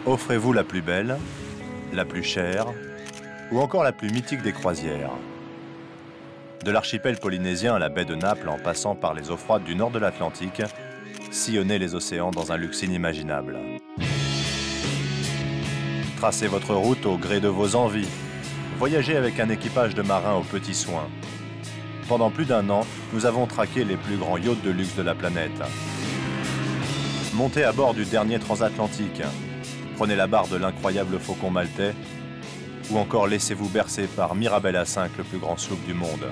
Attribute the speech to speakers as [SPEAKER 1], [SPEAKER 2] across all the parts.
[SPEAKER 1] Offrez-vous la plus belle, la plus chère ou encore la plus mythique des croisières. De l'archipel polynésien à la baie de Naples en passant par les eaux froides du nord de l'Atlantique, sillonnez les océans dans un luxe inimaginable. Tracez votre route au gré de vos envies. Voyagez avec un équipage de marins aux petits soins. Pendant plus d'1 an, nous avons traqué les plus grands yachts de luxe de la planète. Montez à bord du dernier transatlantique. Prenez la barre de l'incroyable Faucon maltais. Ou encore laissez-vous bercer par Mirabelle A5, le plus grand sloop du monde.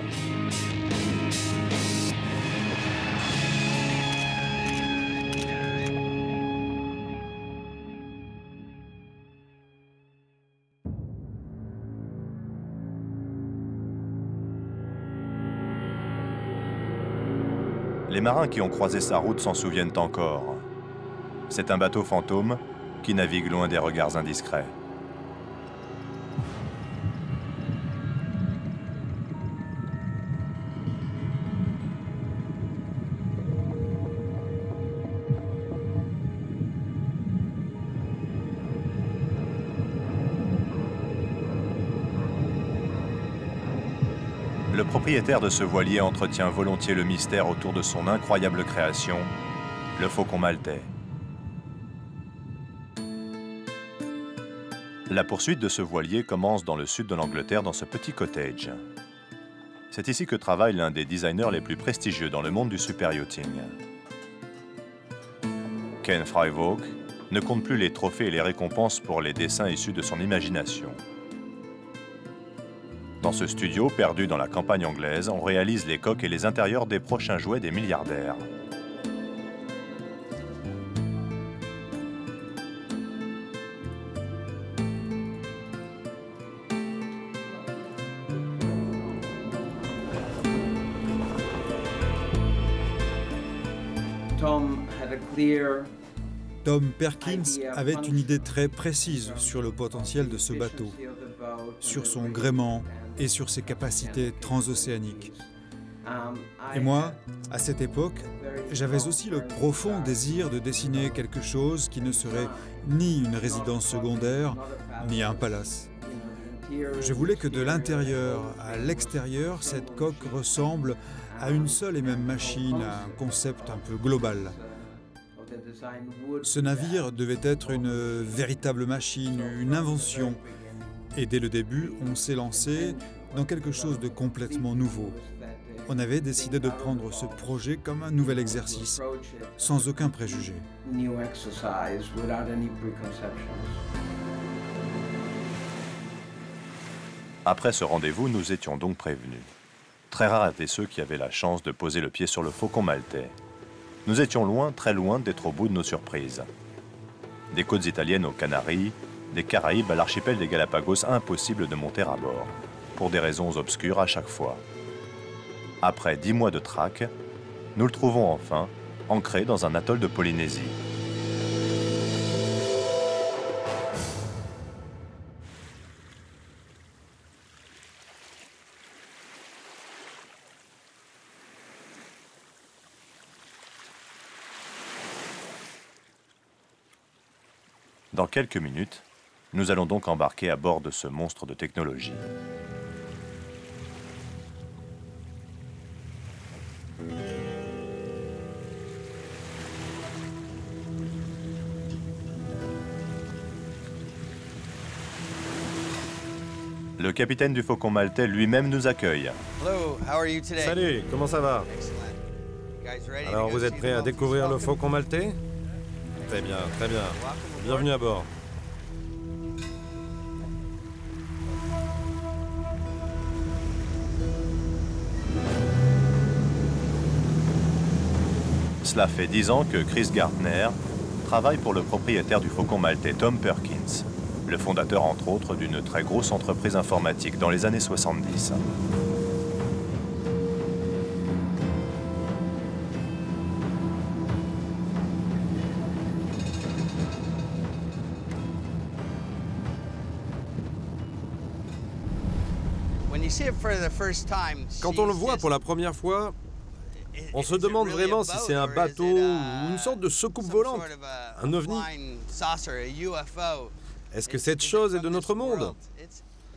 [SPEAKER 1] Les marins qui ont croisé sa route s'en souviennent encore. C'est un bateau fantôme qui navigue loin des regards indiscrets. Le propriétaire de ce voilier entretient volontiers le mystère autour de son incroyable création, le Faucon maltais. La poursuite de ce voilier commence dans le sud de l'Angleterre, dans ce petit cottage. C'est ici que travaille l'un des designers les plus prestigieux dans le monde du super-yachting. Ken Freivalk ne compte plus les trophées et les récompenses pour les dessins issus de son imagination. Dans ce studio, perdu dans la campagne anglaise, on réalise les coques et les intérieurs des prochains jouets des milliardaires.
[SPEAKER 2] Tom Perkins avait une idée très précise sur le potentiel de ce bateau, sur son gréement et sur ses capacités transocéaniques. Et moi, à cette époque, j'avais aussi le profond désir de dessiner quelque chose qui ne serait ni une résidence secondaire, ni un palace. Je voulais que de l'intérieur à l'extérieur, cette coque ressemble à une seule et même machine, à un concept un peu global. Ce navire devait être une véritable machine, une invention. Et dès le début, on s'est lancé dans quelque chose de complètement nouveau. On avait décidé de prendre ce projet comme un nouvel exercice, sans aucun préjugé.
[SPEAKER 1] Après ce rendez-vous, nous étions donc prévenus. Très rares étaient ceux qui avaient la chance de poser le pied sur le Faucon maltais. Nous étions loin, très loin d'être au bout de nos surprises. Des côtes italiennes aux Canaries, des Caraïbes à l'archipel des Galapagos, impossible de monter à bord, pour des raisons obscures à chaque fois. Après 10 mois de traque, nous le trouvons enfin, ancré dans un atoll de Polynésie. Dans quelques minutes, nous allons donc embarquer à bord de ce monstre de technologie. Le capitaine du Faucon maltais lui-même nous accueille.
[SPEAKER 3] Salut, comment ça va? Alors, vous êtes prêts à découvrir le Faucon maltais? Très bien, très bien. Bienvenue à bord.
[SPEAKER 1] Cela fait 10 ans que Chris Gardner travaille pour le propriétaire du Faucon maltais, Tom Perkins, le fondateur entre autres d'une très grosse entreprise informatique dans les années 70.
[SPEAKER 3] Quand on le voit pour la première fois, On se demande vraiment si c'est un bateau ou une sorte de soucoupe volante, un ovni. Est-ce que cette chose est de notre monde?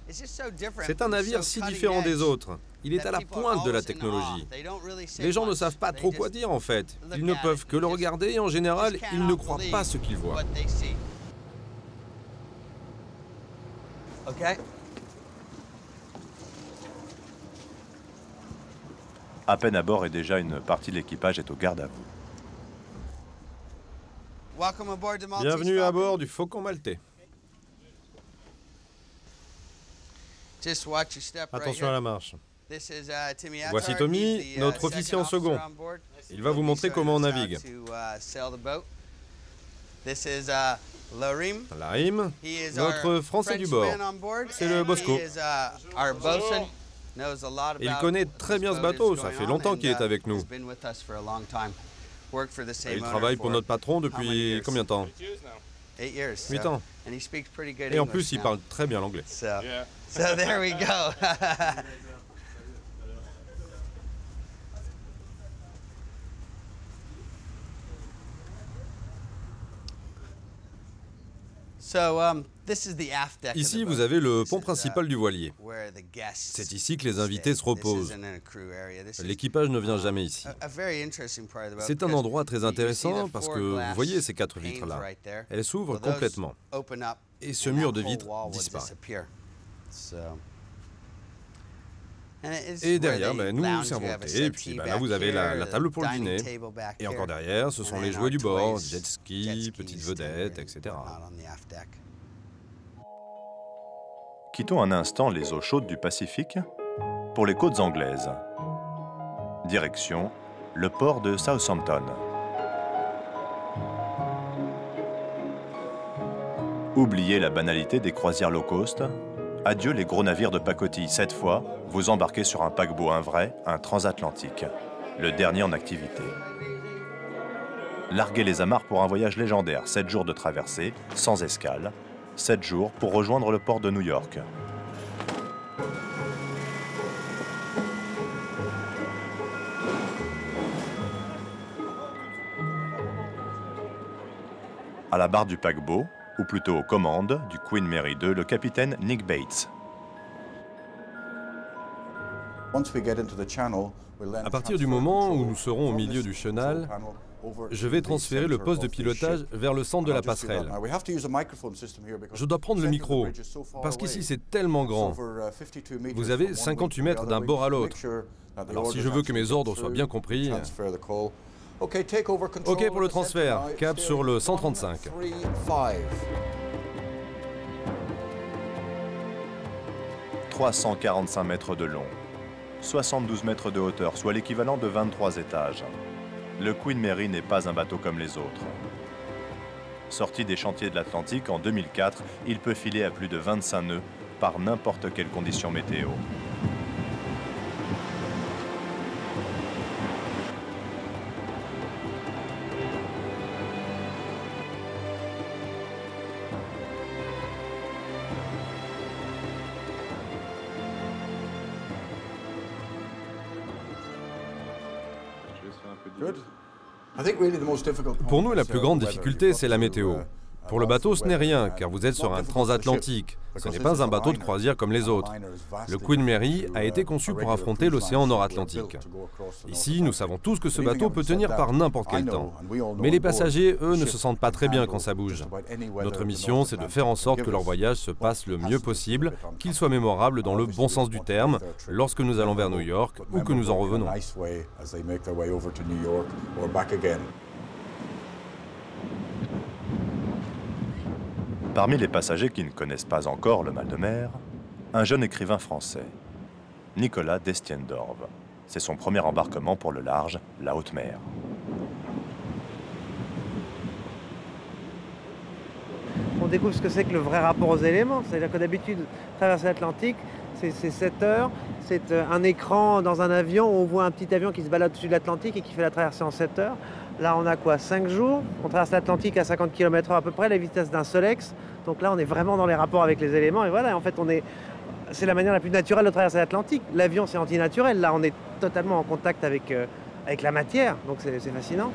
[SPEAKER 3] C'est un navire si différent des autres. Il est à la pointe de la technologie. Les gens ne savent pas trop quoi dire en fait. Ils ne peuvent que le regarder et en général, ils ne croient pas ce qu'ils voient.
[SPEAKER 1] À peine à bord et déjà une partie de l'équipage est au garde à vous.
[SPEAKER 3] Bienvenue à bord du Faucon Maltais. Attention à la marche. Voici Tommy, notre officier en second. Il va vous montrer comment on navigue. Larim, notre Français du bord. C'est le Bosco. Il connaît très bien ce bateau, ça fait longtemps qu'il est avec nous. Il travaille pour notre patron depuis combien de temps? 8 ans. Et en plus, il parle très bien l'anglais.
[SPEAKER 4] So there we go.
[SPEAKER 3] Ici, vous avez le pont principal du voilier. C'est ici que les invités se reposent. L'équipage ne vient jamais ici. C'est un endroit très intéressant parce que vous voyez ces 4 vitres-là. Elles s'ouvrent complètement. Et ce mur de vitres disparaît. Et derrière, nous servons le thé, et puis là vous avez la table pour le dîner. Et encore derrière, ce sont les jouets du bord, jet ski, petites vedettes, etc.
[SPEAKER 1] Quittons un instant les eaux chaudes du Pacifique pour les côtes anglaises. Direction, le port de Southampton. Oubliez la banalité des croisières low cost. Adieu les gros navires de pacotille. Cette fois, vous embarquez sur un paquebot, un vrai, un transatlantique. Le dernier en activité. Larguez les amarres pour un voyage légendaire. 7 jours de traversée, sans escale. 7 jours pour rejoindre le port de New York. À la barre du paquebot, ou plutôt aux commandes du Queen Mary II, le capitaine Nick Bates.
[SPEAKER 3] À partir du moment où nous serons au milieu du chenal, je vais transférer le poste de pilotage vers le centre de la passerelle. Je dois prendre le micro, parce qu'ici c'est tellement grand. Vous avez 58 mètres d'un bord à l'autre. Alors si je veux que mes ordres soient bien compris... OK pour le transfert, cap sur le 135.
[SPEAKER 1] 345 mètres de long, 72 mètres de hauteur, soit l'équivalent de 23 étages. Le Queen Mary n'est pas un bateau comme les autres. Sorti des chantiers de l'Atlantique en 2004, il peut filer à plus de 25 nœuds par n'importe quelle condition météo.
[SPEAKER 3] Pour nous, la plus grande difficulté, c'est la météo. Pour le bateau, ce n'est rien, car vous êtes sur un transatlantique. Ce n'est pas un bateau de croisière comme les autres. Le Queen Mary a été conçu pour affronter l'océan Nord-Atlantique. Ici, nous savons tous que ce bateau peut tenir par n'importe quel temps. Mais les passagers, eux, ne se sentent pas très bien quand ça bouge. Notre mission, c'est de faire en sorte que leur voyage se passe le mieux possible, qu'il soit mémorable dans le bon sens du terme, lorsque nous allons vers New York ou que nous en revenons.
[SPEAKER 1] Parmi les passagers qui ne connaissent pas encore le mal de mer, un jeune écrivain français, Nicolas Destienne-d'Orve. C'est son premier embarquement pour le large, la haute mer.
[SPEAKER 5] On découvre ce que c'est que le vrai rapport aux éléments. C'est-à-dire que d'habitude, traverser l'Atlantique, c'est 7 heures, c'est un écran dans un avion où on voit un petit avion qui se balade au-dessus de l'Atlantique et qui fait la traversée en 7 heures. Là, on a quoi, 5 jours? On traverse l'Atlantique à 50 km/h à peu près, la vitesse d'un Solex. Donc là, on est vraiment dans les rapports avec les éléments. Et voilà, en fait, c'est la manière la plus naturelle de traverser l'Atlantique. L'avion, c'est antinaturel. Là, on est totalement en contact avec avec la matière, donc c'est fascinant.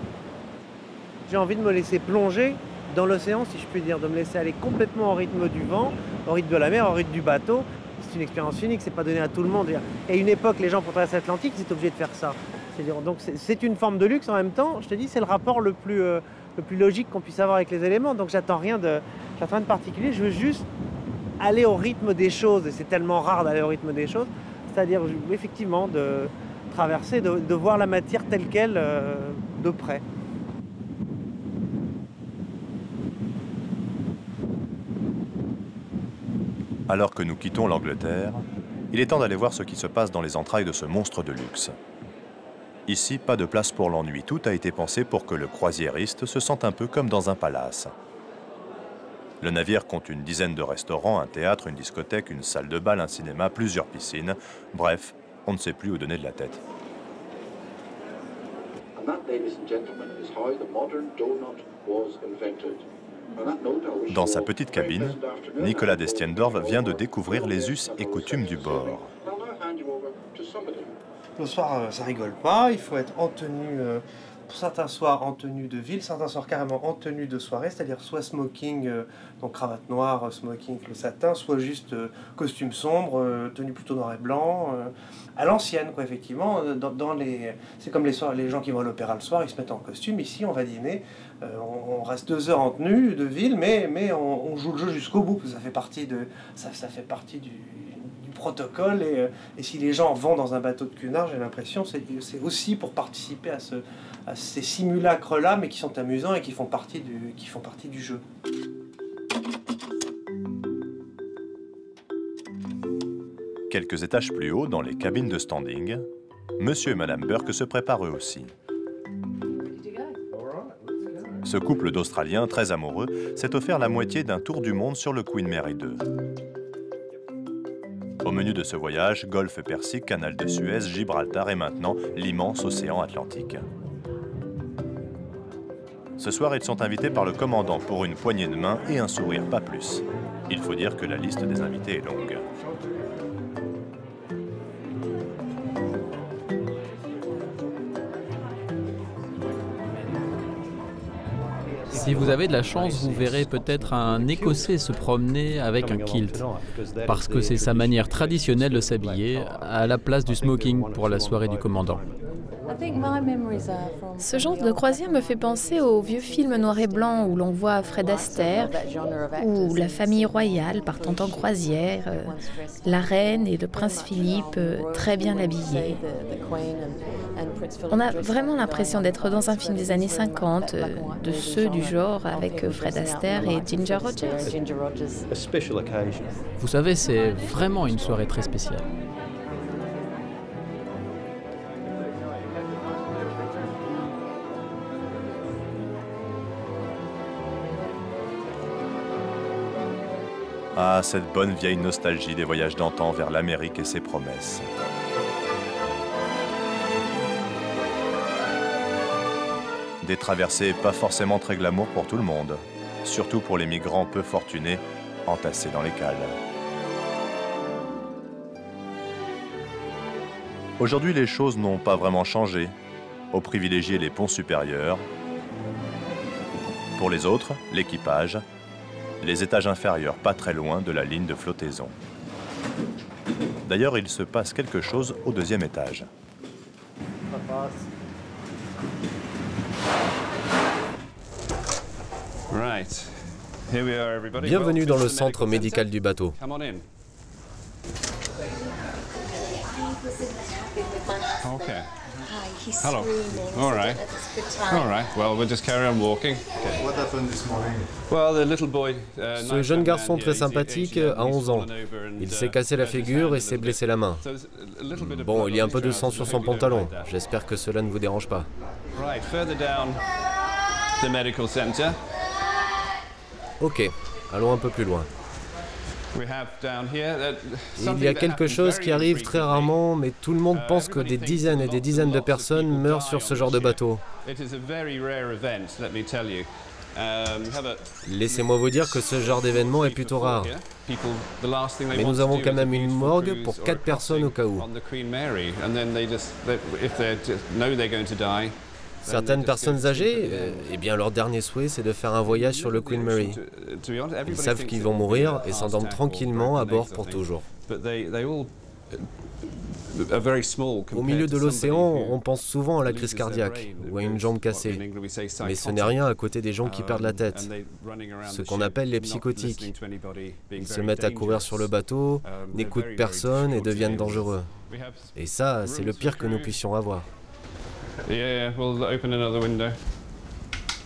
[SPEAKER 5] J'ai envie de me laisser plonger dans l'océan, si je puis dire, de me laisser aller complètement au rythme du vent, au rythme de la mer, au rythme du bateau. C'est une expérience unique, c'est pas donné à tout le monde. Et à une époque, les gens pour traverser l'Atlantique, ils étaient obligés de faire ça. Donc c'est une forme de luxe en même temps. Je te dis, c'est le rapport le plus logique qu'on puisse avoir avec les éléments. Donc j'attends rien de particulier. Je veux juste aller au rythme des choses. Et c'est tellement rare d'aller au rythme des choses. C'est-à-dire effectivement de traverser, de voir la matière telle qu'elle de près.
[SPEAKER 1] Alors que nous quittons l'Angleterre, il est temps d'aller voir ce qui se passe dans les entrailles de ce monstre de luxe. Ici, pas de place pour l'ennui. Tout a été pensé pour que le croisiériste se sente un peu comme dans un palace. Le navire compte une dizaine de restaurants, un théâtre, une discothèque, une salle de bal, un cinéma, plusieurs piscines. Bref, on ne sait plus où donner de la tête. Dans sa petite cabine, Nicolas Destiendorf vient de découvrir les us et coutumes du bord.
[SPEAKER 5] Le soir, ça rigole pas, il faut être en tenue, pour certains soirs en tenue de ville, certains soirs carrément en tenue de soirée, c'est-à-dire soit smoking, donc cravate noire, smoking, le satin, soit juste costume sombre, tenue plutôt noir et blanc, à l'ancienne, quoi, effectivement. C'est comme les gens qui vont à l'opéra le soir, ils se mettent en costume. Ici, on va dîner, on reste 2 heures en tenue de ville, mais on joue le jeu jusqu'au bout, parce que ça fait partie du protocole, et si les gens vont dans un bateau de cunard, j'ai l'impression c'est aussi pour participer à ces simulacres-là, mais qui sont amusants et qui font partie du jeu.
[SPEAKER 1] Quelques étages plus haut, dans les cabines de standing, Monsieur et Madame Burke se préparent eux aussi. Ce couple d'Australiens très amoureux s'est offert la moitié d'un tour du monde sur le Queen Mary 2. Au menu de ce voyage, Golfe Persique, Canal de Suez, Gibraltar et maintenant l'immense océan Atlantique. Ce soir, ils sont invités par le commandant pour une poignée de main et un sourire, pas plus. Il faut dire que la liste des invités est longue.
[SPEAKER 6] Si vous avez de la chance, vous verrez peut-être un Écossais se promener avec un kilt, parce que c'est sa manière traditionnelle de s'habiller, à la place du smoking pour la soirée du commandant.
[SPEAKER 7] Ce genre de croisière me fait penser aux vieux films noir et blanc où l'on voit Fred Astaire, ou la famille royale partant en croisière, la reine et le prince Philippe très bien habillés. On a vraiment l'impression d'être dans un film des années 50, de ceux du genre avec Fred Astaire et Ginger Rogers.
[SPEAKER 6] Vous savez, c'est vraiment une soirée très spéciale.
[SPEAKER 1] Ah, cette bonne vieille nostalgie des voyages d'antan vers l'Amérique et ses promesses. Des traversées pas forcément très glamour pour tout le monde, surtout pour les migrants peu fortunés entassés dans les cales. Aujourd'hui, les choses n'ont pas vraiment changé. On privilégie les ponts supérieurs. Pour les autres, l'équipage, les étages inférieurs pas très loin de la ligne de flottaison. D'ailleurs, il se passe quelque chose au 2e étage.
[SPEAKER 3] Bienvenue dans le centre médical du bateau.
[SPEAKER 8] Okay. Hello. All right. All right. Well, we'll just carry on walking. Okay. What happened this morning? Well, the little boy.
[SPEAKER 3] Ce jeune garçon très sympathique a 11 ans. Il s'est cassé la figure et s'est blessé la main. Bon, il y a un peu de sang sur son pantalon. J'espère que cela ne vous dérange pas.
[SPEAKER 8] Right, further down the medical center.
[SPEAKER 3] Ok, allons un peu plus loin. Il y a quelque chose qui arrive très rarement, mais tout le monde pense que des dizaines et des dizaines de personnes meurent sur ce genre de bateau.
[SPEAKER 9] Laissez-moi vous dire que ce genre d'événement est plutôt rare. Mais nous avons quand même une morgue pour 4 personnes au cas où. Certaines personnes âgées, eh bien leur dernier souhait c'est de faire un voyage sur le Queen Mary. Ils savent qu'ils vont mourir et s'endorment tranquillement à bord pour toujours. Au milieu de l'océan, on pense souvent à la crise cardiaque ou à une jambe cassée. Mais ce n'est rien à côté des gens qui perdent la tête, ce qu'on appelle les psychotiques. Ils se mettent à courir sur le bateau, n'écoutent personne et deviennent dangereux. Et ça, c'est le pire que nous puissions avoir.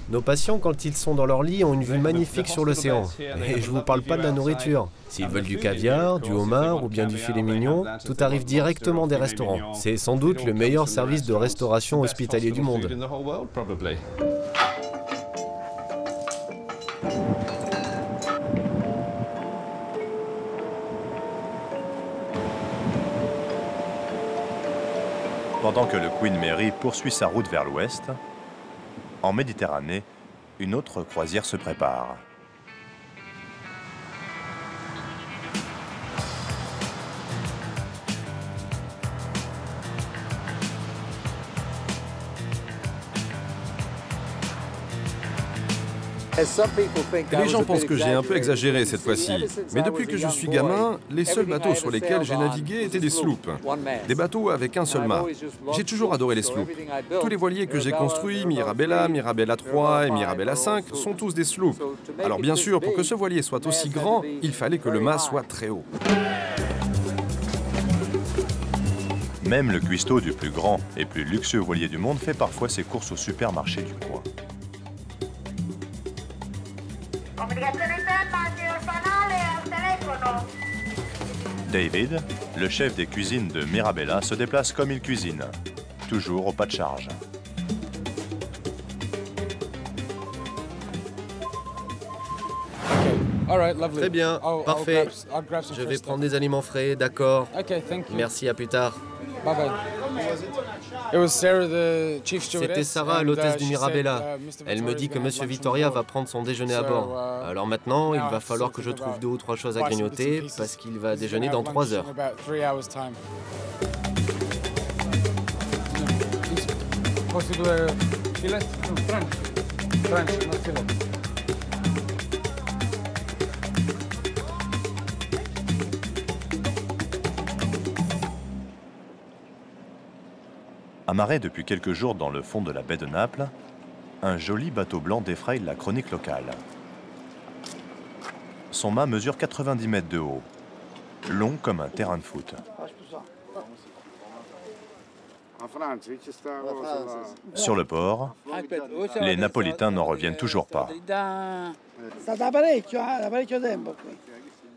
[SPEAKER 9] Nos patients, quand ils sont dans leur lit, ont une vue magnifique sur l'océan. Et je vous parle pas de la nourriture. S'ils veulent du caviar, du homard ou bien du filet mignon, tout arrive directement des restaurants. C'est sans doute le meilleur service de restauration hospitalier du monde.
[SPEAKER 1] Pendant que le Queen Mary poursuit sa route vers l'ouest, en Méditerranée, une autre croisière se prépare.
[SPEAKER 3] Les gens pensent que j'ai un peu exagéré cette fois-ci, mais depuis que je suis gamin, les seuls bateaux sur lesquels j'ai navigué étaient des sloops, des bateaux avec un seul mât. J'ai toujours adoré les sloops. Tous les voiliers que j'ai construits, Mirabella, Mirabella 3 et Mirabella 5, sont tous des sloops. Alors bien sûr, pour que ce voilier soit aussi grand, il fallait que le mât soit très haut.
[SPEAKER 1] Même le cuistot du plus grand et plus luxueux voilier du monde fait parfois ses courses au supermarché du coin. David, le chef des cuisines de Mirabella, se déplace comme il cuisine, toujours au pas de charge.
[SPEAKER 9] Très bien, parfait. Je vais prendre des aliments frais, d'accord. Merci, à plus tard. C'était Sarah, l'hôtesse du Mirabella. Elle me dit que Monsieur Vittoria va prendre son déjeuner à bord. Alors maintenant, il va falloir que je trouve 2 ou 3 choses à grignoter parce qu'il va déjeuner dans 3 heures.
[SPEAKER 1] Amarré depuis quelques jours dans le fond de la baie de Naples, un joli bateau blanc défraye la chronique locale. Son mât mesure 90 mètres de haut, long comme un terrain de foot. Sur le port, les Napolitains n'en reviennent toujours pas.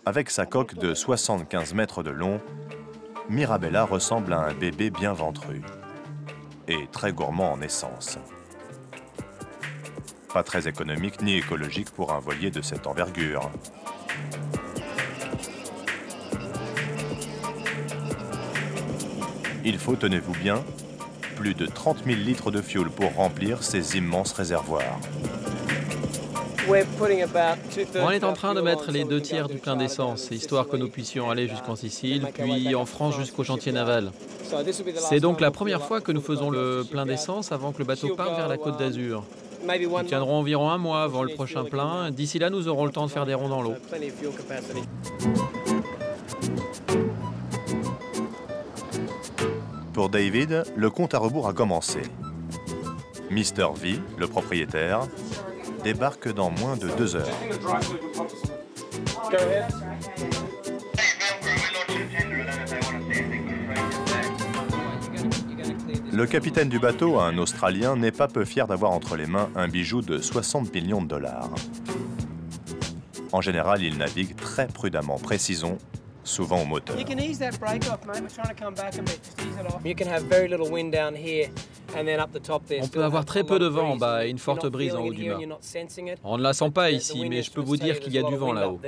[SPEAKER 1] Avec sa coque de 75 mètres de long, Mirabella ressemble à un bébé bien ventru et très gourmand en essence. Pas très économique ni écologique pour un voilier de cette envergure. Il faut, tenez-vous bien, plus de 30 000 litres de fioul pour remplir ces immenses réservoirs.
[SPEAKER 6] On est en train de mettre les 2 tiers du plein d'essence, histoire que nous puissions aller jusqu'en Sicile, puis en France jusqu'au chantier naval. C'est donc la première fois que nous faisons le plein d'essence avant que le bateau parte vers la Côte d'Azur. Nous tiendrons environ 1 mois avant le prochain plein. D'ici là, nous aurons le temps de faire des ronds dans l'eau.
[SPEAKER 1] Pour David, le compte à rebours a commencé. Mr. V, le propriétaire, débarque dans moins de 2 heures. Le capitaine du bateau, un Australien, n'est pas peu fier d'avoir entre les mains un bijou de 60 millions de dollars. En général, il navigue très prudemment, précisons, souvent au moteur.
[SPEAKER 6] On peut avoir très peu de vent en bas et une forte brise en haut du mât. On ne la sent pas ici, mais je peux vous dire qu'il y a du vent là-haut.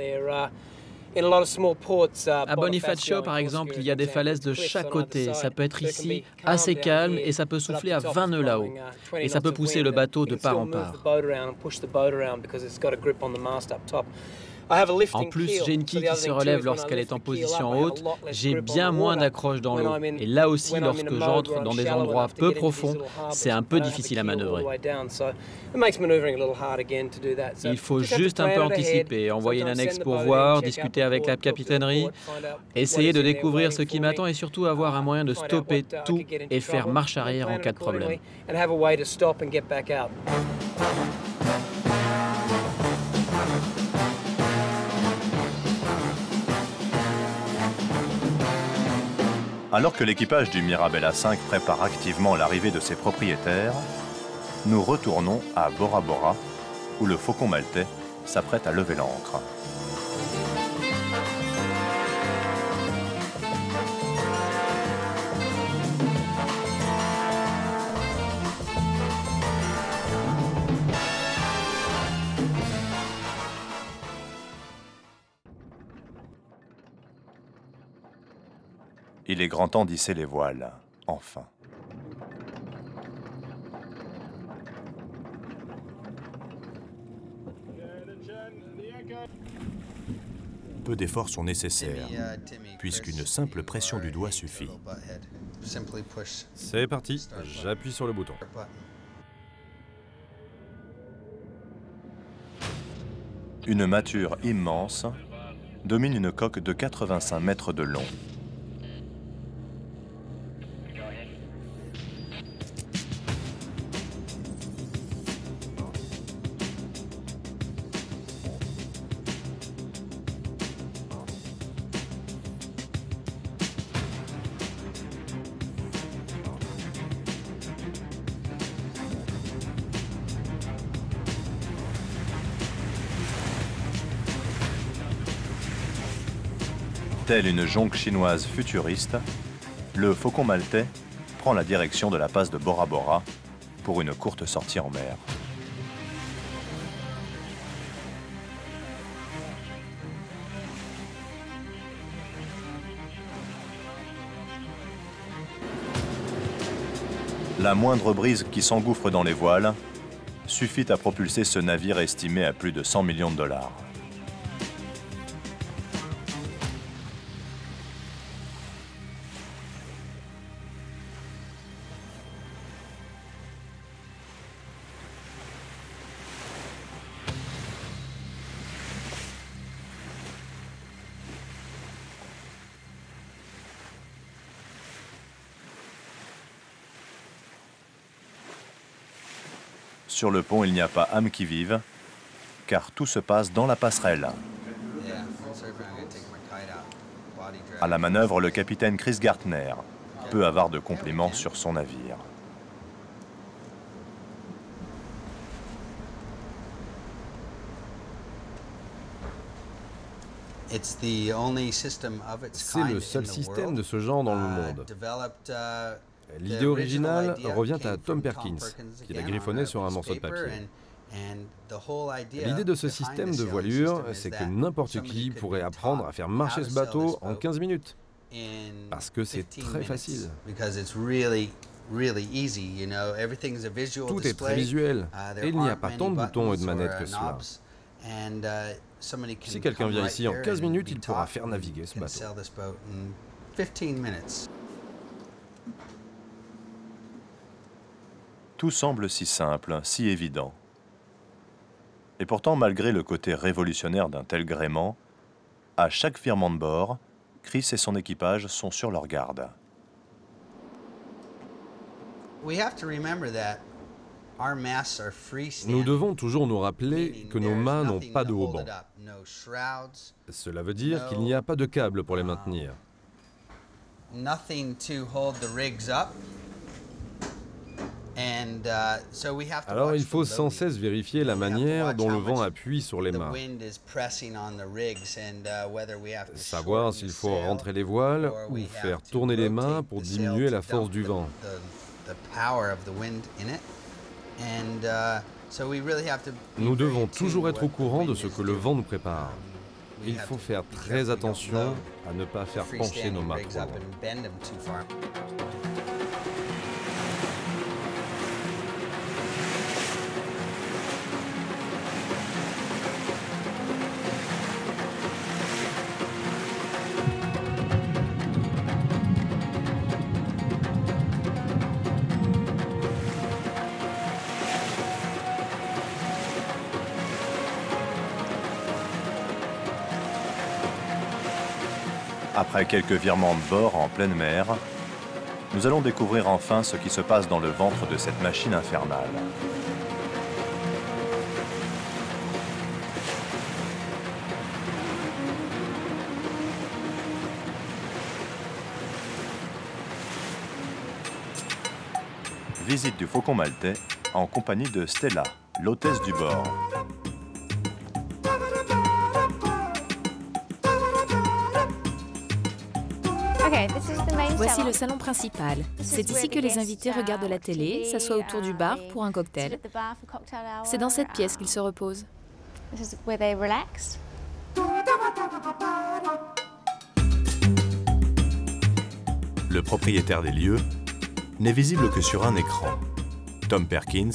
[SPEAKER 6] À Bonifacio, par exemple, il y a des falaises de chaque côté. Ça peut être ici assez calme et ça peut souffler à 20 nœuds là-haut. Et ça peut pousser le bateau de part en part. En plus, j'ai une quille qui se relève lorsqu'elle est en position haute. J'ai bien moins d'accroche dans l'eau. Et là aussi, lorsque j'entre dans des endroits peu profonds, c'est un peu difficile à manœuvrer. Il faut juste un peu anticiper, envoyer une annexe pour voir, discuter avec la capitainerie, essayer de découvrir ce qui m'attend et surtout avoir un moyen de stopper tout et faire marche arrière en cas de problème.
[SPEAKER 1] Alors que l'équipage du Mirabella 5 prépare activement l'arrivée de ses propriétaires, nous retournons à Bora Bora, où le Faucon maltais s'apprête à lever l'ancre. Il est grand temps d'hisser les voiles, enfin. Peu d'efforts sont nécessaires, puisqu'une simple pression du doigt suffit.
[SPEAKER 3] C'est parti, j'appuie sur le bouton.
[SPEAKER 1] Une mâture immense domine une coque de 85 mètres de long. Telle une jonque chinoise futuriste, le Faucon maltais prend la direction de la passe de Bora Bora pour une courte sortie en mer. La moindre brise qui s'engouffre dans les voiles suffit à propulser ce navire estimé à plus de 100 millions de dollars. Sur le pont, il n'y a pas âme qui vive, car tout se passe dans la passerelle. À la manœuvre, le capitaine Chris Gartner, peu avare de compliments sur son navire.
[SPEAKER 3] C'est le seul système de ce genre dans le monde. L'idée originale revient à Tom Perkins, qui l'a griffonné sur un morceau de papier. L'idée de ce système de voilure, c'est que n'importe qui pourrait apprendre à faire marcher ce bateau en 15 minutes. Parce que c'est très facile. Tout est très visuel, et il n'y a pas tant de boutons et de manettes que cela. Si quelqu'un vient ici en 15 minutes, il pourra faire naviguer ce bateau.
[SPEAKER 1] Tout semble si simple, si évident. Et pourtant, malgré le côté révolutionnaire d'un tel gréement, à chaque virement de bord, Chris et son équipage sont sur leur garde.
[SPEAKER 3] Nous devons toujours nous rappeler que nos mâts n'ont pas de haubans. Cela veut dire qu'il n'y a pas de câble pour les maintenir. Alors il faut sans cesse vérifier la manière dont le vent appuie sur les mâts. Savoir s'il faut rentrer les voiles ou faire tourner les mâts pour diminuer la force du vent. Nous devons toujours être au courant de ce que le vent nous prépare. Il faut faire très attention à ne pas faire pencher nos mâts trop loin.
[SPEAKER 1] Après quelques virements de bord en pleine mer, nous allons découvrir enfin ce qui se passe dans le ventre de cette machine infernale. Visite du Faucon maltais en compagnie de Stella, l'hôtesse du bord.
[SPEAKER 10] Voici le salon principal. C'est ici que les invités regardent la télé, s'assoient autour du bar pour un cocktail. C'est dans cette pièce qu'ils se reposent.
[SPEAKER 1] Le propriétaire des lieux n'est visible que sur un écran. Tom Perkins,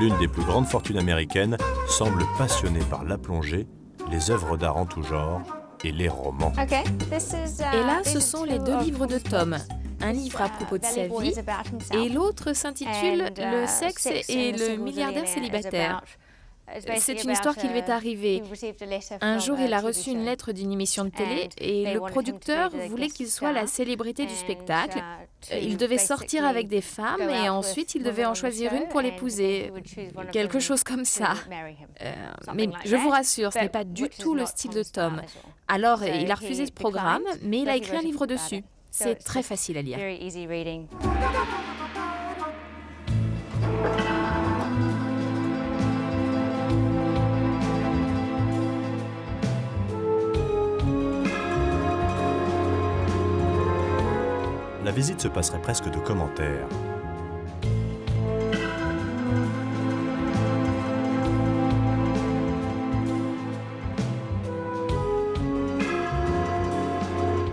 [SPEAKER 1] l'une des plus grandes fortunes américaines, semble passionné par la plongée, les œuvres d'art en tout genre et les romans.
[SPEAKER 10] Et là, ce sont les 2 livres de Tom. Un livre à propos de sa vie et l'autre s'intitule « Le sexe et le milliardaire célibataire ». C'est une histoire qui lui est arrivée. Un jour, il a reçu une lettre d'une émission de télé et le producteur voulait qu'il soit la célébrité du spectacle. Il devait sortir avec des femmes et ensuite il devait en choisir une pour l'épouser. Quelque chose comme ça. Mais je vous rassure, ce n'est pas du tout le style de Tom. Alors, il a refusé ce programme, mais il a écrit un livre dessus. C'est très facile à lire.
[SPEAKER 1] La visite se passerait presque de commentaires.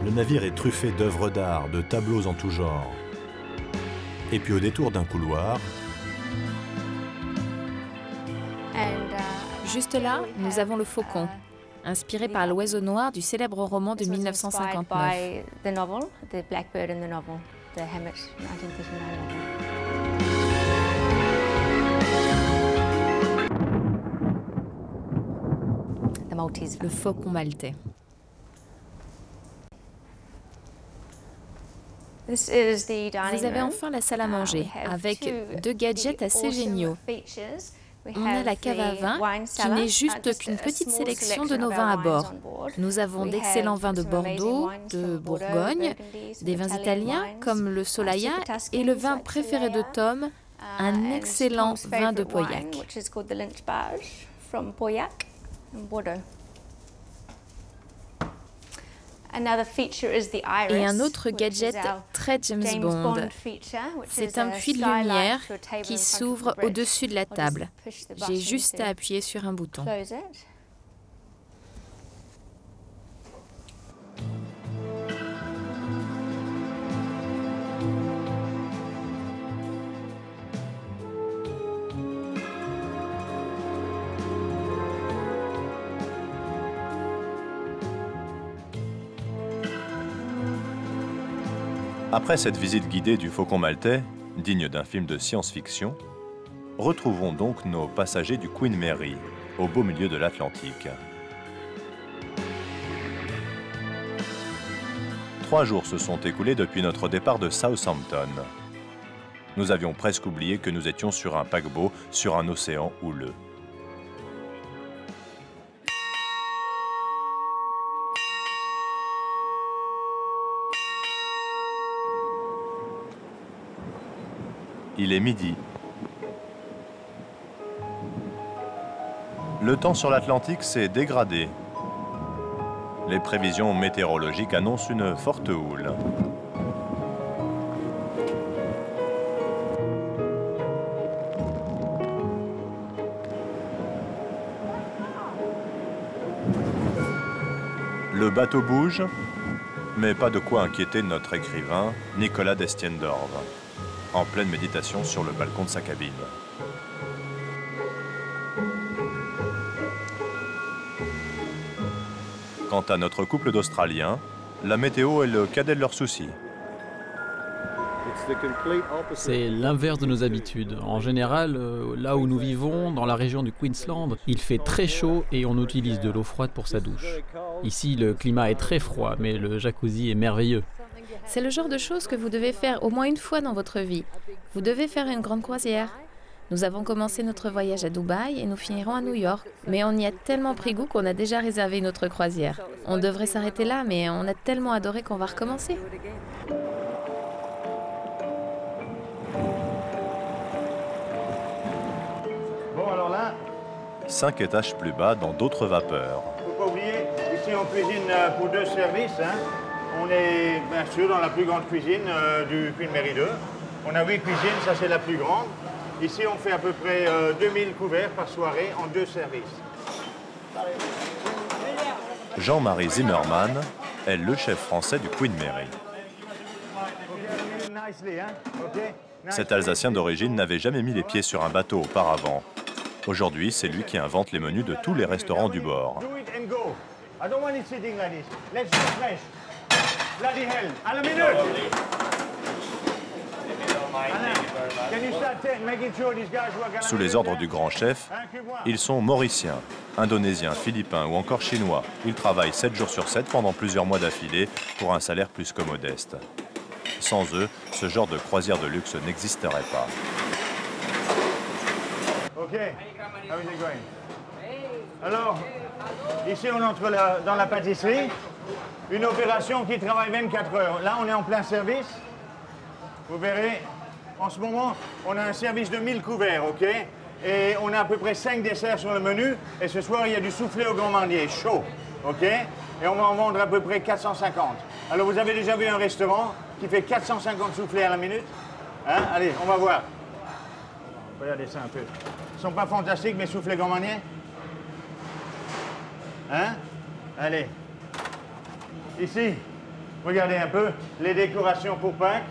[SPEAKER 1] Le navire est truffé d'œuvres d'art, de tableaux en tout genre. Et puis au détour d'un couloir,
[SPEAKER 10] juste là, nous avons le Faucon, inspiré par l'oiseau noir du célèbre roman de 1959. Le Faucon maltais. Vous avez enfin la salle à manger, avec 2 gadgets assez géniaux. On a la cave à vin, qui n'est juste qu'une petite sélection de nos vins à bord. Nous avons d'excellents vins de Bordeaux, de Bourgogne, des vins italiens comme le Solaia et le vin préféré de Tom, un excellent vin de Pauillac. Et un autre gadget très James Bond. C'est un puits de lumière qui s'ouvre au-dessus de la table. J'ai juste à appuyer sur un bouton.
[SPEAKER 1] après cette visite guidée du Faucon maltais, digne d'un film de science-fiction, retrouvons donc nos passagers du Queen Mary, au beau milieu de l'Atlantique. 3 jours se sont écoulés depuis notre départ de Southampton. Nous avions presque oublié que nous étions sur un paquebot, sur un océan houleux. Il est midi. Le temps sur l'Atlantique s'est dégradé. Les prévisions météorologiques annoncent une forte houle. Le bateau bouge, mais pas de quoi inquiéter notre écrivain Nicolas Destiendorf, en pleine méditation sur le balcon de sa cabine. Quant à notre couple d'Australiens, la météo est le cadet de leurs soucis.
[SPEAKER 6] C'est l'inverse de nos habitudes. En général, là où nous vivons, dans la région du Queensland, il fait très chaud et on utilise de l'eau froide pour sa douche. Ici, le climat est très froid, mais le jacuzzi est merveilleux.
[SPEAKER 7] C'est le genre de choses que vous devez faire au moins une fois dans votre vie. Vous devez faire une grande croisière. Nous avons commencé notre voyage à Dubaï et nous finirons à New York. Mais on y a tellement pris goût qu'on a déjà réservé notre croisière. On devrait s'arrêter là, mais on a tellement adoré qu'on va recommencer.
[SPEAKER 11] Bon, alors là...
[SPEAKER 1] 5 étages plus bas, dans d'autres vapeurs.
[SPEAKER 11] Faut pas oublier, ici on cuisine pour 2 services. Hein. On est bien sûr dans la plus grande cuisine du Queen Mary 2. On a 8 cuisines, ça c'est la plus grande. Ici, on fait à peu près 2000 couverts par soirée en 2 services.
[SPEAKER 1] Jean-Marie Zimmermann est le chef français du Queen Mary. Cet Alsacien d'origine n'avait jamais mis les pieds sur un bateau auparavant. Aujourd'hui, c'est lui qui invente les menus de tous les restaurants du bord. Sous les ordres du grand chef, ils sont mauriciens, indonésiens, philippins ou encore chinois. Ils travaillent 7 jours sur 7 pendant plusieurs mois d'affilée pour un salaire plus que modeste. Sans eux, ce genre de croisière de luxe n'existerait pas.
[SPEAKER 11] Ok, how is it going? Alors, ici on entre dans la pâtisserie, une opération qui travaille 24 heures. Là, on est en plein service. Vous verrez, en ce moment, on a un service de 1000 couverts, ok? Et on a à peu près 5 desserts sur le menu. Et ce soir, il y a du soufflé au Grand Marnier, chaud, ok? Et on va en vendre à peu près 450. Alors, vous avez déjà vu un restaurant qui fait 450 soufflés à la minute? Hein? Allez, on va voir. Regardez ça un peu. Ils sont pas fantastiques, mes soufflés Grand Marnier? Hein? Allez. Ici, regardez un peu les décorations pour Pâques.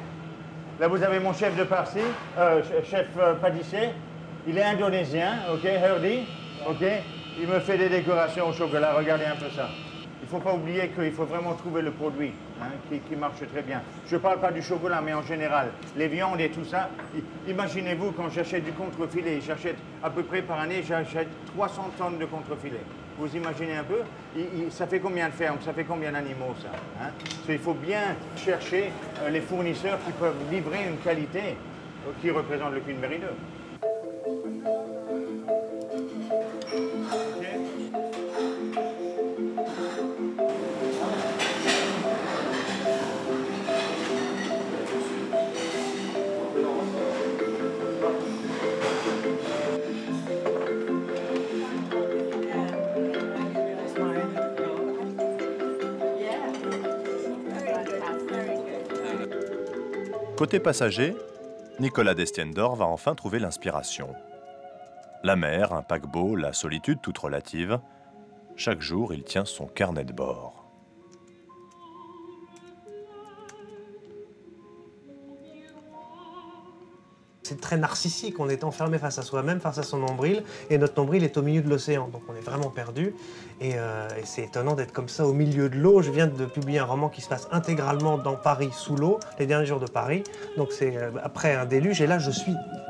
[SPEAKER 11] Là, vous avez mon chef de Parsi, chef pâtissier. Il est indonésien, ok, Herdy, ok. Il me fait des décorations au chocolat. Regardez un peu ça. Il ne faut pas oublier qu'il faut vraiment trouver le produit hein, qui marche très bien. Je ne parle pas du chocolat, mais en général, les viandes et tout ça. Imaginez-vous, quand j'achète du contrefilet, j'achète à peu près par année, j'achète 300 tonnes de contrefilet. Vous imaginez un peu? Ça fait combien de fermes? Ça fait combien d'animaux, ça hein? Il faut bien chercher les fournisseurs qui peuvent livrer une qualité qui représente le Queen Mary 2.
[SPEAKER 1] Côté passager, Nicolas Destiendorf va enfin trouver l'inspiration. La mer, un paquebot, la solitude toute relative. Chaque jour, il tient son carnet de bord.
[SPEAKER 5] C'est très narcissique, on est enfermé face à soi-même, face à son nombril, et notre nombril est au milieu de l'océan, donc on est vraiment perdu. Et c'est étonnant d'être comme ça au milieu de l'eau. Je viens de publier un roman qui se passe intégralement dans Paris, sous l'eau, les derniers jours de Paris. Donc c'est après un déluge, et là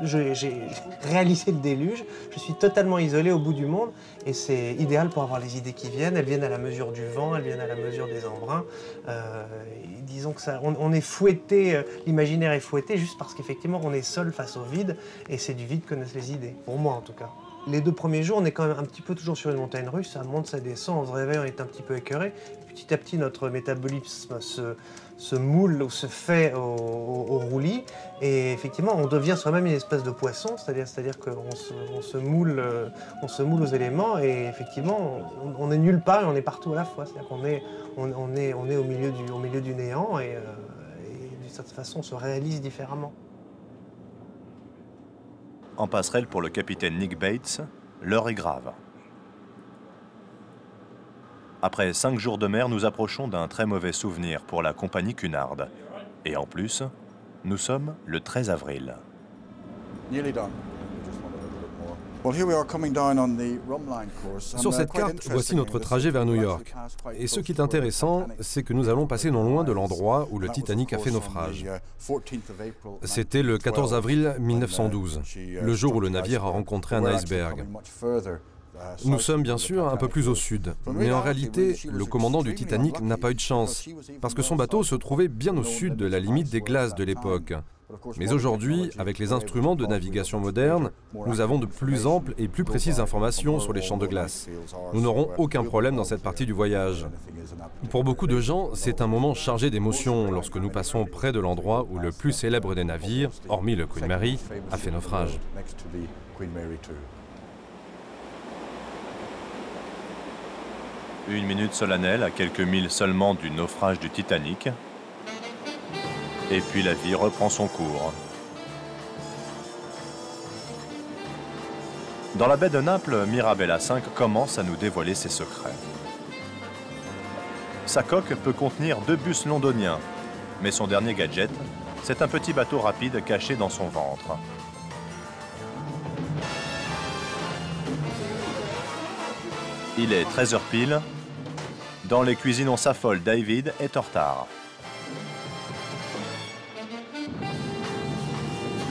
[SPEAKER 5] j'ai réalisé le déluge. Je suis totalement isolé au bout du monde, et c'est idéal pour avoir les idées qui viennent. Elles viennent à la mesure du vent, elles viennent à la mesure des embruns. Disons que ça, on est fouetté, l'imaginaire est fouetté juste parce qu'effectivement on est seul face au vide, et c'est du vide que naissent les idées, pour moi en tout cas. Les 2 premiers jours, on est quand même un petit peu toujours sur une montagne russe, ça monte, ça descend, on se réveille, on est un petit peu écœuré. Petit à petit, notre métabolisme se moule ou se fait au roulis, et effectivement, on devient soi-même une espèce de poisson, c'est-à-dire qu'on se moule aux éléments, et effectivement, on est nulle part et on est partout à la fois. C'est-à-dire qu'on est, on est au milieu du néant, et d'une certaine façon, on se réalise différemment.
[SPEAKER 1] En passerelle pour le capitaine Nick Bates, l'heure est grave. Après 5 jours de mer, nous approchons d'un très mauvais souvenir pour la compagnie Cunard. Et en plus, nous sommes le 13 avril.
[SPEAKER 3] Sur cette carte, voici notre trajet vers New York. Et ce qui est intéressant, c'est que nous allons passer non loin de l'endroit où le Titanic a fait naufrage. C'était le 14 avril 1912, le jour où le navire a rencontré un iceberg. Nous sommes bien sûr un peu plus au sud, mais en réalité, le commandant du Titanic n'a pas eu de chance, parce que son bateau se trouvait bien au sud de la limite des glaces de l'époque. Mais aujourd'hui, avec les instruments de navigation modernes, nous avons de plus amples et plus précises informations sur les champs de glace. Nous n'aurons aucun problème dans cette partie du voyage. Pour beaucoup de gens, c'est un moment chargé d'émotions lorsque nous passons près de l'endroit où le plus célèbre des navires, hormis le Queen Mary, a fait naufrage.
[SPEAKER 1] Une minute solennelle à quelques milles seulement du naufrage du Titanic. Et puis la vie reprend son cours. Dans la baie de Naples, Mirabella 5 commence à nous dévoiler ses secrets. Sa coque peut contenir 2 bus londoniens, mais son dernier gadget, c'est un petit bateau rapide caché dans son ventre. Il est 13h pile. Dans les cuisines, on s'affole, David est en retard.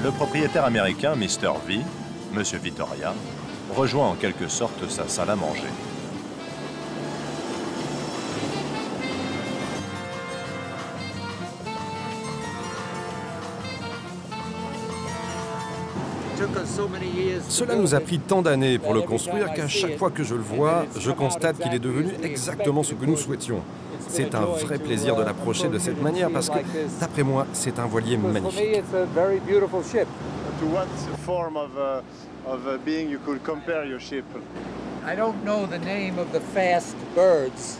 [SPEAKER 1] Le propriétaire américain, Mr. V, Monsieur Vittoria, rejoint en quelque sorte sa salle à manger.
[SPEAKER 3] Cela nous a pris tant d'années pour le construire qu'à chaque fois que je le vois, je constate qu'il est devenu exactement ce que nous souhaitions. C'est un vrai plaisir de l'approcher de cette manière parce que, d'après moi, c'est un voilier magnifique.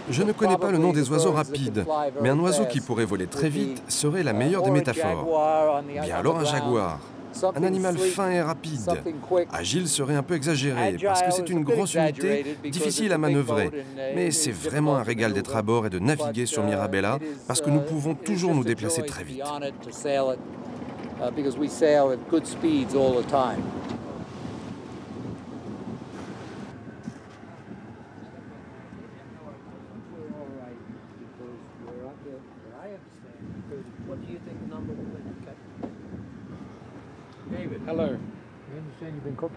[SPEAKER 3] Je ne connais pas le nom des oiseaux rapides, mais un oiseau qui pourrait voler très vite serait la meilleure des métaphores. Bien alors un jaguar. Un animal fin et rapide. Agile serait un peu exagéré, parce que c'est une grosse unité, difficile à manœuvrer. Mais c'est vraiment un régal d'être à bord et de naviguer sur Mirabella, parce que nous pouvons toujours nous déplacer très vite.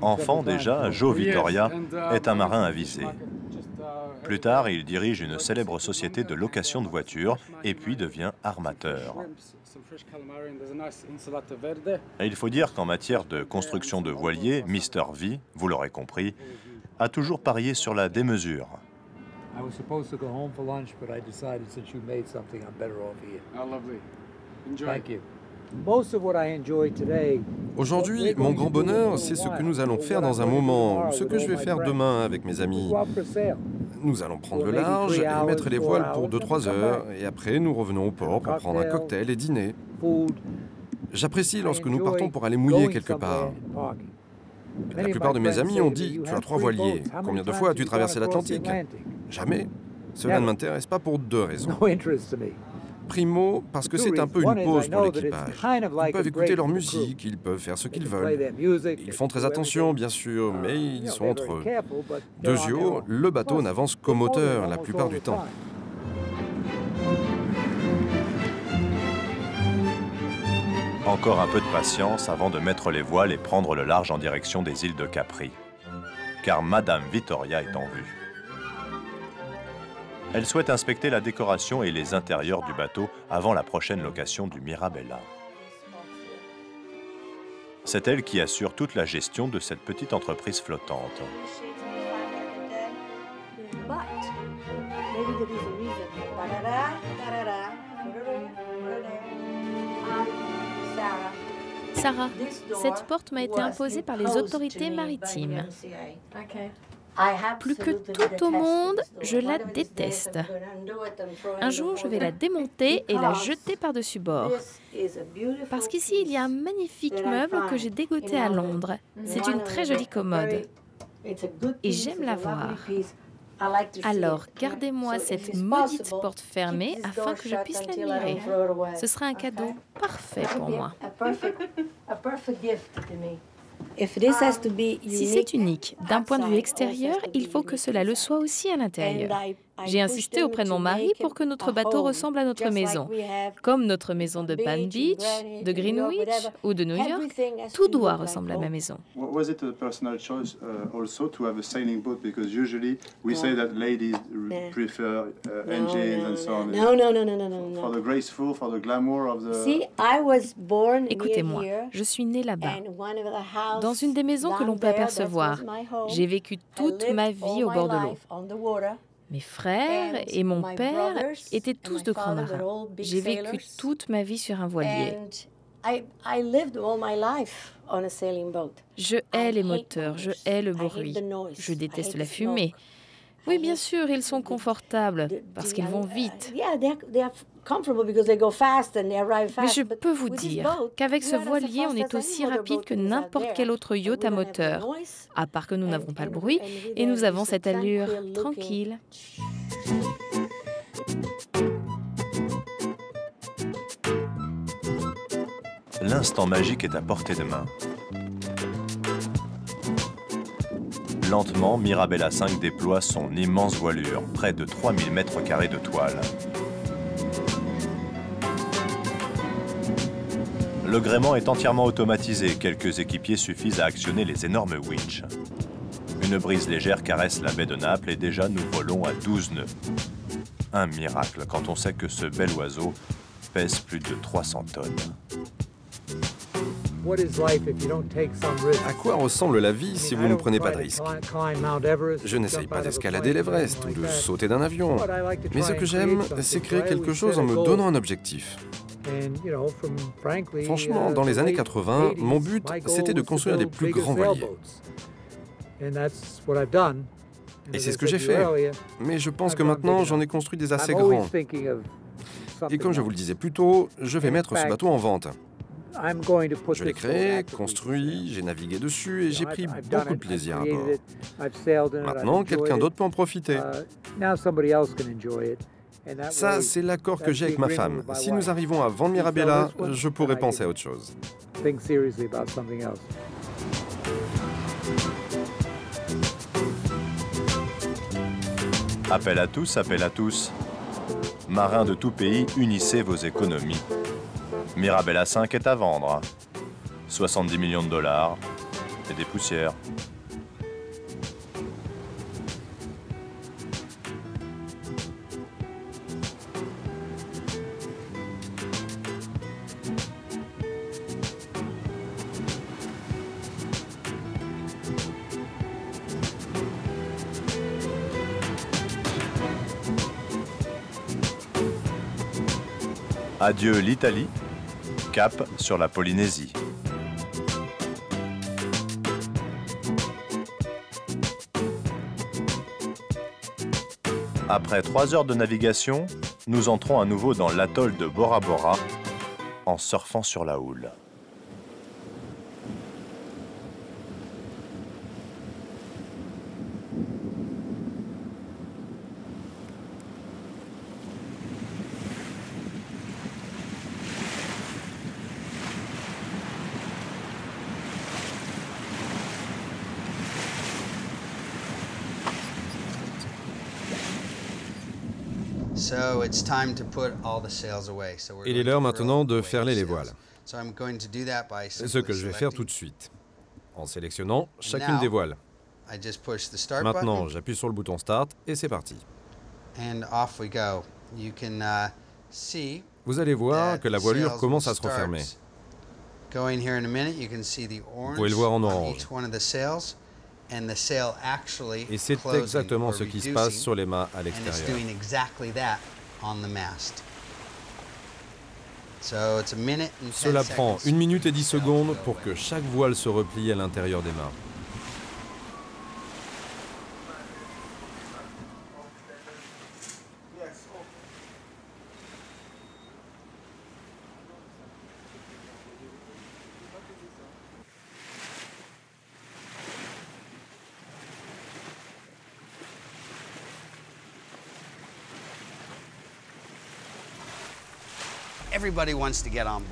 [SPEAKER 1] Enfant déjà, Joe Vittoria est un marin avisé. Plus tard, il dirige une célèbre société de location de voitures et puis devient armateur. Et il faut dire qu'en matière de construction de voiliers, Mr. V, vous l'aurez compris, a toujours parié sur la démesure.
[SPEAKER 3] Aujourd'hui, mon grand bonheur, c'est ce que nous allons faire dans un moment, ou ce que je vais faire demain avec mes amis. Nous allons prendre le large et mettre les voiles pour 2-3 heures, et après nous revenons au port pour prendre un cocktail et dîner. J'apprécie lorsque nous partons pour aller mouiller quelque part. La plupart de mes amis ont dit « Tu as 3 voiliers. Combien de fois as-tu traversé l'Atlantique ?» Jamais. Cela ne m'intéresse pas pour 2 raisons. Primo, parce que c'est un peu une pause pour l'équipage. Ils peuvent écouter leur musique, ils peuvent faire ce qu'ils veulent. Ils font très attention, bien sûr, mais ils sont entre eux. Deuxièmement, le bateau n'avance qu'au moteur la plupart du temps.
[SPEAKER 1] Encore un peu de patience avant de mettre les voiles et prendre le large en direction des îles de Capri. Car Madame Vittoria est en vue. Elle souhaite inspecter la décoration et les intérieurs du bateau avant la prochaine location du Mirabella. C'est elle qui assure toute la gestion de cette petite entreprise flottante.
[SPEAKER 10] Sarah, cette porte m'a été imposée par les autorités maritimes. Plus que tout au monde, je la déteste. Un jour, je vais la démonter et la jeter par-dessus bord. Parce qu'ici, il y a un magnifique meuble que j'ai dégoté à Londres. C'est une très jolie commode. Et j'aime la voir. Alors, gardez-moi cette maudite porte fermée afin que je puisse l'admirer. Ce sera un cadeau parfait pour moi. Si c'est unique d'un point de vue extérieur, il faut que cela le soit aussi à l'intérieur. J'ai insisté auprès de mon mari pour que notre bateau ressemble à notre maison. Comme notre maison de Palm Beach, de Greenwich ou de New York, tout doit ressembler à ma maison.
[SPEAKER 12] Was it a personal choice also to have a sailing boat? Because usually we say that ladies prefer engines and so on.
[SPEAKER 10] No.
[SPEAKER 12] For the graceful, for the glamour of the...
[SPEAKER 10] Écoutez-moi, je suis née là-bas, dans une des maisons que l'on peut apercevoir. J'ai vécu toute ma vie au bord de l'eau. Mes frères et mon père étaient tous de grands marins. J'ai vécu toute ma vie sur un voilier. Je hais les moteurs, je hais le bruit, je déteste la fumée. Oui, bien sûr, ils sont confortables parce qu'ils vont vite. Mais je peux vous dire qu'avec ce voilier, on est aussi rapide que n'importe quel autre yacht à moteur, à part que nous n'avons pas le bruit et nous avons cette allure tranquille.
[SPEAKER 1] L'instant magique est à portée de main. Lentement, Mirabella 5 déploie son immense voilure, près de 3000 mètres carrés de toile. Le gréement est entièrement automatisé, quelques équipiers suffisent à actionner les énormes winches. Une brise légère caresse la baie de Naples et déjà nous volons à 12 nœuds. Un miracle quand on sait que ce bel oiseau pèse plus de 300 tonnes.
[SPEAKER 3] À quoi ressemble la vie si vous ne prenez pas de risques? Je n'essaye pas d'escalader l'Everest ou de sauter d'un avion. Mais ce que j'aime, c'est créer quelque chose en me donnant un objectif. Franchement, dans les années 80, mon but, c'était de construire les plus grands voiliers. Et c'est ce que j'ai fait. Mais je pense que maintenant, j'en ai construit des assez grands. Et comme je vous le disais plus tôt, je vais mettre ce bateau en vente. Je l'ai créé, construit, j'ai navigué dessus et j'ai pris beaucoup de plaisir à bord. Maintenant, quelqu'un d'autre peut en profiter. Ça, c'est l'accord que j'ai avec ma femme. Si nous arrivons à vendre Mirabella, je pourrais penser à autre chose.
[SPEAKER 1] Appel à tous, appel à tous. Marins de tout pays, unissez vos économies. Mirabella 5 est à vendre. 70 millions de dollars et des poussières. Adieu l'Italie, cap sur la Polynésie. Après 3 heures de navigation, nous entrons à nouveau dans l'atoll de Bora Bora en surfant sur la houle.
[SPEAKER 3] Il est l'heure maintenant de ferler les voiles. Ce que je vais faire tout de suite, en sélectionnant chacune des voiles. Maintenant, j'appuie sur le bouton Start et c'est parti. Vous allez voir que la voilure commence à se refermer. Vous pouvez le voir en orange. Et c'est exactement ce qui se passe sur les mâts à l'extérieur. Cela prend 1 minute et 10 secondes pour que chaque voile se replie à l'intérieur des mâts.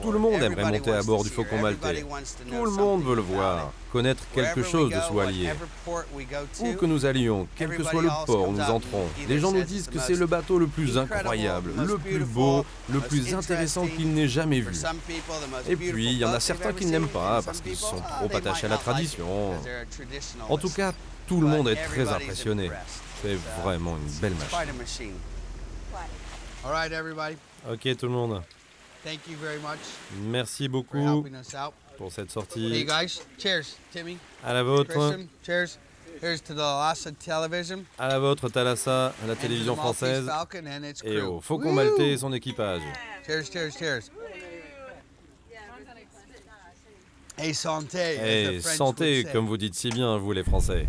[SPEAKER 3] Tout le monde aimerait monter à bord du Faucon maltais. Tout le monde veut le voir, connaître quelque chose de ce voilier. Où que nous allions, quel que soit le port où nous entrons, les gens nous disent que c'est le bateau le plus incroyable, le plus beau, le plus intéressant qu'ils n'aient jamais vu. Et puis, il y en a certains qui ne l'aiment pas parce qu'ils sont trop attachés à la tradition. En tout cas, tout le monde est très impressionné. C'est vraiment une belle machine. Ok tout le monde. Merci beaucoup pour cette sortie. À la vôtre. À la vôtre, Thalassa, à la télévision française. Et au Faucon maltais et son équipage.
[SPEAKER 4] Et santé.
[SPEAKER 3] Et santé, comme vous dites si bien, vous les Français.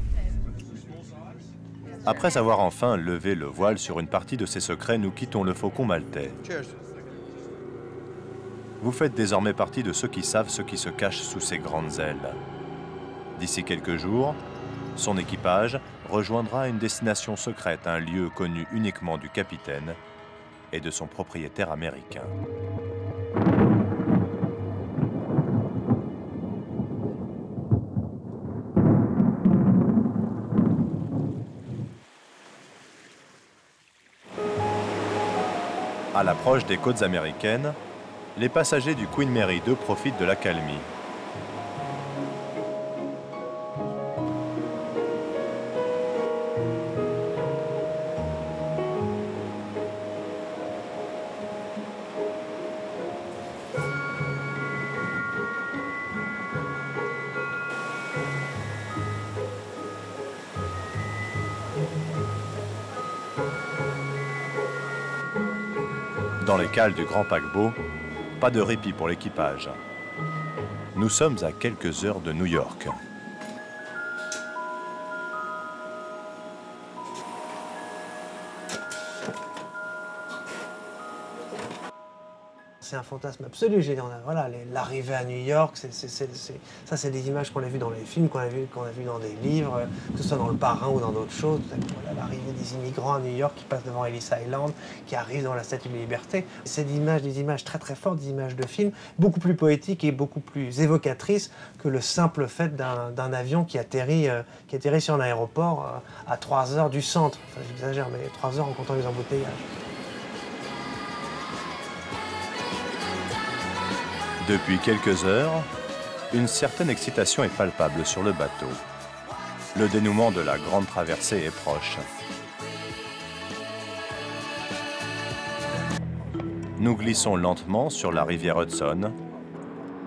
[SPEAKER 1] Après avoir enfin levé le voile sur une partie de ses secrets, nous quittons le Faucon maltais. Vous faites désormais partie de ceux qui savent ce qui se cache sous ses grandes ailes. D'ici quelques jours, son équipage rejoindra une destination secrète, un lieu connu uniquement du capitaine et de son propriétaire américain. À l'approche des côtes américaines, les passagers du Queen Mary 2 profitent de l'accalmie. Dans les cales du grand paquebot, pas de répit pour l'équipage. Nous sommes à quelques heures de New York.
[SPEAKER 5] C'est un fantasme absolu. Voilà, l'arrivée à New York, ça c'est des images qu'on a vues dans les films, qu'on a vues dans des livres, que ce soit dans Le Parrain ou dans d'autres choses. Voilà, l'arrivée des immigrants à New York qui passent devant Ellis Island, qui arrivent dans la Statue de la Liberté. C'est des images très très fortes, des images de films, beaucoup plus poétiques et beaucoup plus évocatrices que le simple fait d'un avion qui atterrit sur un aéroport à 3 heures du centre. Enfin, j'exagère, mais 3 heures en comptant les embouteillages.
[SPEAKER 1] Depuis quelques heures, une certaine excitation est palpable sur le bateau. Le dénouement de la grande traversée est proche. Nous glissons lentement sur la rivière Hudson.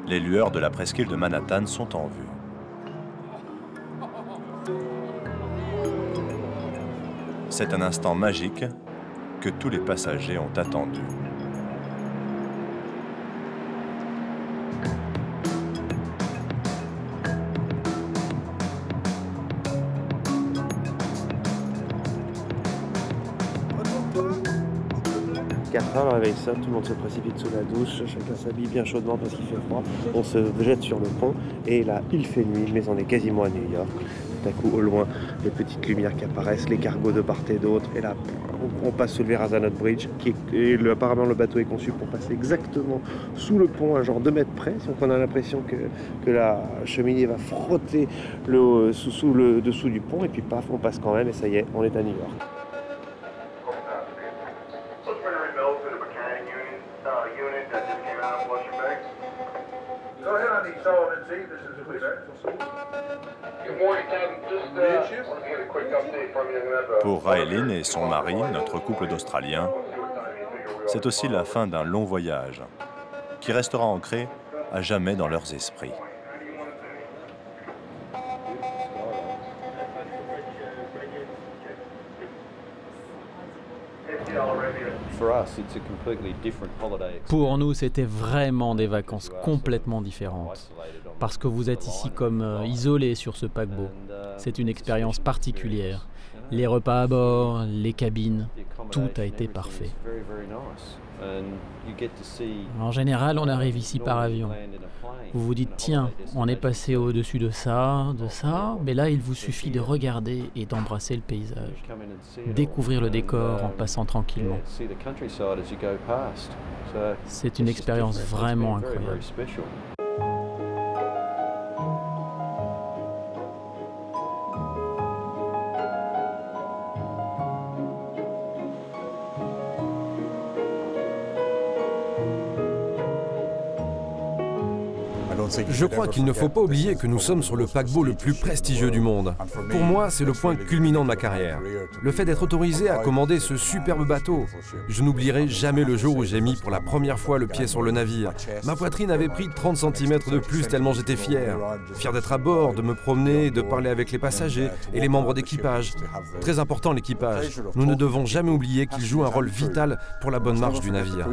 [SPEAKER 1] Les lueurs de la presqu'île de Manhattan sont en vue. C'est un instant magique que tous les passagers ont attendu.
[SPEAKER 5] On réveille ça, tout le monde se précipite sous la douche, chacun s'habille bien chaudement parce qu'il fait froid. On se jette sur le pont et là il fait nuit, mais on est quasiment à New York. Tout à coup au loin, les petites lumières qui apparaissent, les cargos de part et d'autre, et là on passe sous le Verrazanot Bridge, apparemment le bateau est conçu pour passer exactement sous le pont, à genre 2 mètres près, donc on a l'impression que la cheminée va frotter sous le dessous du pont, et puis paf, on passe quand même, et ça y est, on est à New York.
[SPEAKER 1] Pour Raelyn et son mari, notre couple d'Australiens, c'est aussi la fin d'un long voyage qui restera ancré à jamais dans leurs esprits.
[SPEAKER 6] Pour nous, c'était vraiment des vacances complètement différentes. Parce que vous êtes ici comme isolés sur ce paquebot. C'est une expérience particulière. Les repas à bord, les cabines, tout a été parfait. En général, on arrive ici par avion. Vous vous dites, tiens, on est passé au-dessus de ça, mais là, il vous suffit de regarder et d'embrasser le paysage. Découvrir le décor en passant tranquillement. C'est une expérience vraiment incroyable.
[SPEAKER 3] Je crois qu'il ne faut pas oublier que nous sommes sur le paquebot le plus prestigieux du monde. Pour moi, c'est le point culminant de ma carrière. Le fait d'être autorisé à commander ce superbe bateau. Je n'oublierai jamais le jour où j'ai mis pour la première fois le pied sur le navire. Ma poitrine avait pris 30 cm de plus tellement j'étais fier. Fier d'être à bord, de me promener, de parler avec les passagers et les membres d'équipage. Très important l'équipage. Nous ne devons jamais oublier qu'il joue un rôle vital pour la bonne marche du navire.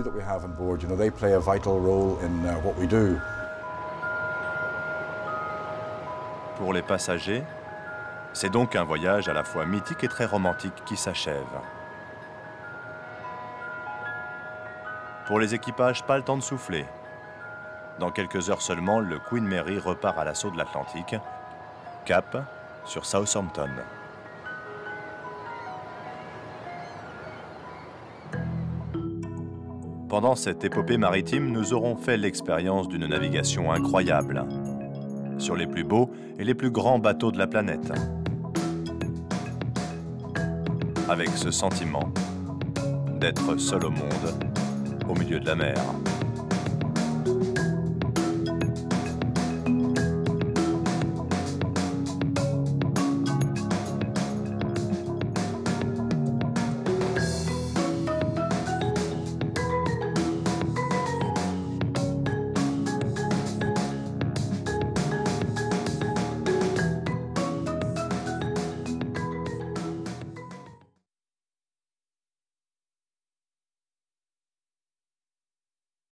[SPEAKER 1] Pour les passagers, c'est donc un voyage à la fois mythique et très romantique qui s'achève. Pour les équipages, pas le temps de souffler. Dans quelques heures seulement, le Queen Mary repart à l'assaut de l'Atlantique, cap sur Southampton. Pendant cette épopée maritime, nous aurons fait l'expérience d'une navigation incroyable sur les plus beaux et les plus grands bateaux de la planète. Avec ce sentiment d'être seul au monde, au milieu de la mer.